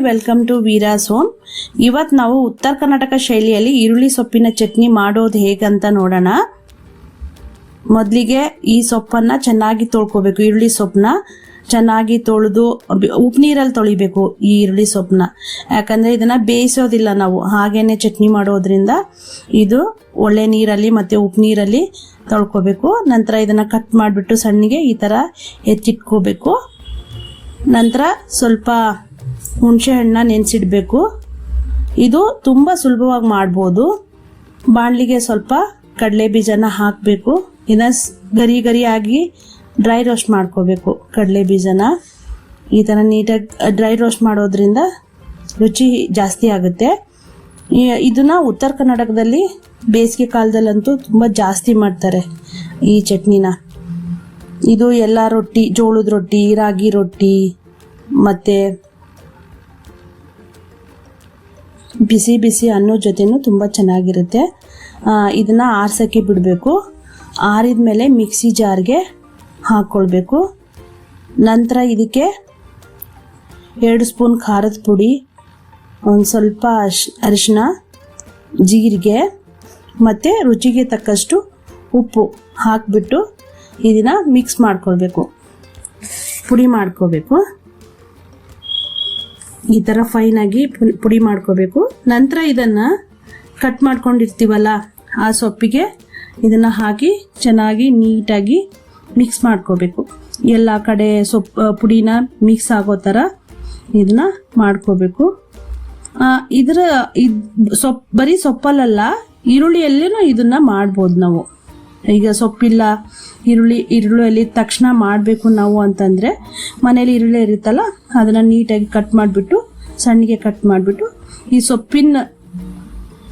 Welcome to ವೀರಾಸ್ home. ಇವತ್ತು ನಾವು ಉತ್ತರ ಕರ್ನಾಟಕ ಶೈಲಿಯಲ್ಲಿ ಈರುಳ್ಳಿ ಸೊಪ್ಪಿನ ಚಟ್ನಿ ಮಾಡೋದು ಹೇಗಂತ ನೋಡೋಣ. ಮೊದಲಿಗೆ ಈ ಸೊಪ್ಪನ್ನು ಚೆನ್ನಾಗಿ ತೊಳ್ಕೊಬೇಕು. ಈರುಳ್ಳಿ ಸೊಪ್ಪನ್ನ ಚೆನ್ನಾಗಿ ತೊಳೆದು ಉಪ್ಪು ನೀರಲ್ಲಿ ತೊಳಿಬೇಕು ಈ ಈರುಳ್ಳಿ ಸೊಪ್ಪನ್ನ. ಯಾಕಂದರೆ ಇದನ್ನು ಬೇಯಿಸೋದಿಲ್ಲ ನಾವು, ಹಾಗೇನೆ ಚಟ್ನಿ ಮಾಡೋದ್ರಿಂದ ಇದು ಒಳ್ಳೆ ನೀರಲ್ಲಿ ಮತ್ತು ಉಪ್ಪು ನೀರಲ್ಲಿ ತೊಳ್ಕೊಬೇಕು. ನಂತರ ಇದನ್ನು ಕಟ್ ಮಾಡಿಬಿಟ್ಟು ಸಣ್ಣಗೆ ಈ ಥರ ಎತ್ತಿಟ್ಕೋಬೇಕು. ನಂತರ ಸ್ವಲ್ಪ ಹುಣಸೆ ಹಣ್ಣನ್ನ ನೆನೆಸಿಡಬೇಕು. ಇದು ತುಂಬ ಸುಲಭವಾಗಿ ಮಾಡ್ಬೋದು. ಬಾಣಲಿಗೆ ಸ್ವಲ್ಪ ಕಡಲೆ ಬೀಜನ ಹಾಕಬೇಕು. ಇದನ್ನು ಗರಿ ಗರಿಯಾಗಿ ಡ್ರೈ ರೋಸ್ಟ್ ಮಾಡ್ಕೋಬೇಕು. ಕಡಲೆ ಬೀಜನ ಈ ಥರ ನೀಟಾಗಿ ಡ್ರೈ ರೋಸ್ಟ್ ಮಾಡೋದ್ರಿಂದ ರುಚಿ ಜಾಸ್ತಿ ಆಗುತ್ತೆ. ಇದನ್ನು ಉತ್ತರ ಕರ್ನಾಟಕದಲ್ಲಿ ಬೇಸಿಗೆ ಕಾಲದಲ್ಲಂತೂ ತುಂಬ ಜಾಸ್ತಿ ಮಾಡ್ತಾರೆ ಈ ಚಟ್ನಿನ. ಇದು ಎಲ್ಲ ರೊಟ್ಟಿ, ಜೋಳದ ರೊಟ್ಟಿ, ರಾಗಿ ರೊಟ್ಟಿ ಮತ್ತು ಬಿಸಿ ಬಿಸಿ ಅನ್ನೋ ಜೊತೆನೂ ತುಂಬ ಚೆನ್ನಾಗಿರುತ್ತೆ. ಇದನ್ನು ಆರ್ಸೋಕ್ಕೆ ಬಿಡಬೇಕು. ಆರಿದ ಮೇಲೆ ಮಿಕ್ಸಿ ಜಾರ್ಗೆ ಹಾಕ್ಕೊಳ್ಬೇಕು. ನಂತರ ಇದಕ್ಕೆ 2 ಸ್ಪೂನ್ ಖಾರದ ಪುಡಿ, ಒಂದು ಸ್ವಲ್ಪ ಅರಿಶಿನ, ಜೀರಿಗೆ ಮತ್ತು ರುಚಿಗೆ ತಕ್ಕಷ್ಟು ಉಪ್ಪು ಹಾಕಿಬಿಟ್ಟು ಇದನ್ನು ಮಿಕ್ಸ್ ಮಾಡ್ಕೊಳ್ಬೇಕು, ಪುಡಿ ಮಾಡ್ಕೋಬೇಕು. ಈ ಥರ ಫೈನಾಗಿ ಪುಡಿ ಮಾಡ್ಕೋಬೇಕು. ನಂತರ ಇದನ್ನು ಕಟ್ ಮಾಡ್ಕೊಂಡಿರ್ತೀವಲ್ಲ ಆ ಸೊಪ್ಪಿಗೆ ಇದನ್ನು ಹಾಕಿ ಚೆನ್ನಾಗಿ ನೀಟಾಗಿ ಮಿಕ್ಸ್ ಮಾಡ್ಕೋಬೇಕು. ಎಲ್ಲ ಕಡೆ ಪುಡಿನ ಮಿಕ್ಸ್ ಆಗೋ ಥರ ಇದನ್ನು ಮಾಡ್ಕೋಬೇಕು. ಬರೀ ಸೊಪ್ಪಲ್ಲ, ಈರುಳ್ಳಿಯಲ್ಲೂ ಇದನ್ನು ಮಾಡ್ಬೋದು ನಾವು. ಈಗ ಸೊಪ್ಪಿಲ್ಲ, ಈರುಳ್ಳಿಯಲ್ಲಿ ತಕ್ಷಣ ಮಾಡಬೇಕು ನಾವು ಅಂತಂದರೆ ಮನೇಲಿ ಈರುಳ್ಳಿ ಇರುತ್ತಲ್ಲ ಅದನ್ನು ನೀಟಾಗಿ ಕಟ್ ಮಾಡಿಬಿಟ್ಟು ಸಣ್ಣಗೆ ಕಟ್ ಮಾಡಿಬಿಟ್ಟು ಈ ಸೊಪ್ಪಿನ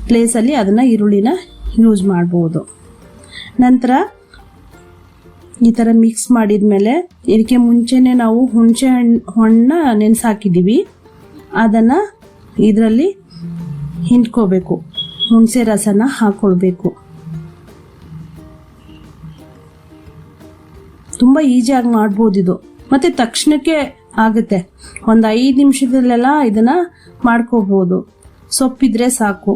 ಪ್ಲೇಸಲ್ಲಿ ಅದನ್ನು ಈರುಳ್ಳಿನ ಯೂಸ್ ಮಾಡ್ಬೋದು. ನಂತರ ಈ ಥರ ಮಿಕ್ಸ್ ಮಾಡಿದ ಮೇಲೆ ಇದಕ್ಕೆ ಮುಂಚೆನೇ ನಾವು ಹುಣಸೆ ಹಣ್ಣನ್ನ ನೆನೆಸಾಕಿದ್ದೀವಿ, ಅದನ್ನು ಇದರಲ್ಲಿ ಹಿಂಡ್ಕೋಬೇಕು. ಹುಣಸೆ ರಸನ ಹಾಕ್ಕೊಳ್ಬೇಕು. ತುಂಬ ಈಸಿಯಾಗಿ ಮಾಡ್ಬೋದು ಇದು, ಮತ್ತು ತಕ್ಷಣಕ್ಕೆ ಆಗುತ್ತೆ. ಒಂದು 5 ನಿಮಿಷದಲ್ಲೆಲ್ಲ ಇದನ್ನು ಮಾಡ್ಕೋಬೋದು. ಸೊಪ್ಪಿದ್ರೆ ಸಾಕು,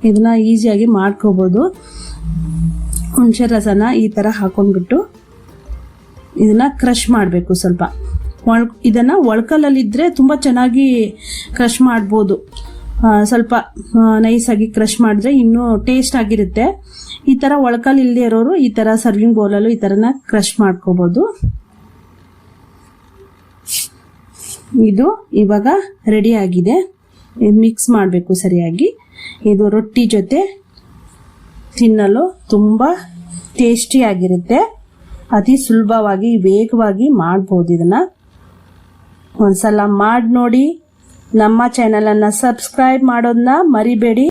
ಇದನ್ನು ಈಸಿಯಾಗಿ ಮಾಡ್ಕೋಬೋದು. ಹುಣಸೆ ರಸನ ಈ ಥರ ಹಾಕೊಂಡ್ಬಿಟ್ಟು ಇದನ್ನು ಕ್ರಷ್ ಮಾಡಬೇಕು. ಸ್ವಲ್ಪ ಇದನ್ನು ಒಳ್ಕಲಲ್ಲಿದ್ದರೆ ತುಂಬ ಚೆನ್ನಾಗಿ ಕ್ರಷ್ ಮಾಡ್ಬೋದು. ಸ್ವಲ್ಪ ನೈಸಾಗಿ ಕ್ರಷ್ ಮಾಡಿದ್ರೆ ಇನ್ನೂ ಟೇಸ್ಟ್ ಆಗಿರುತ್ತೆ. ಈ ಥರ ಒಳ್ಕಲ್ ಇಲ್ಲದೆ ಇರೋರು ಈ ಥರ ಸರ್ವಿಂಗ್ ಬೌಲಲ್ಲೂ ಈ ಥರನ ಕ್ರಷ್ ಮಾಡ್ಕೋಬೋದು. ಇದು ಇವಾಗ ರೆಡಿ ಆಗಿದೆ. ಮಿಕ್ಸ್ ಮಾಡಬೇಕು ಸರಿಯಾಗಿ. ಇದು ರೊಟ್ಟಿ ಜೊತೆ ತಿನ್ನಲು ತುಂಬ ಟೇಸ್ಟಿಯಾಗಿರುತ್ತೆ. ಅತಿ ಸುಲಭವಾಗಿ ವೇಗವಾಗಿ ಮಾಡ್ಬೋದು. ಇದನ್ನು ಒಂದ್ಸಲ ಮಾಡಿ ನೋಡಿ. ನಮ್ಮ ಚಾನಲನ್ನು ಸಬ್ಸ್ಕ್ರೈಬ್ ಮಾಡೋದನ್ನ ಮರಿಬೇಡಿ.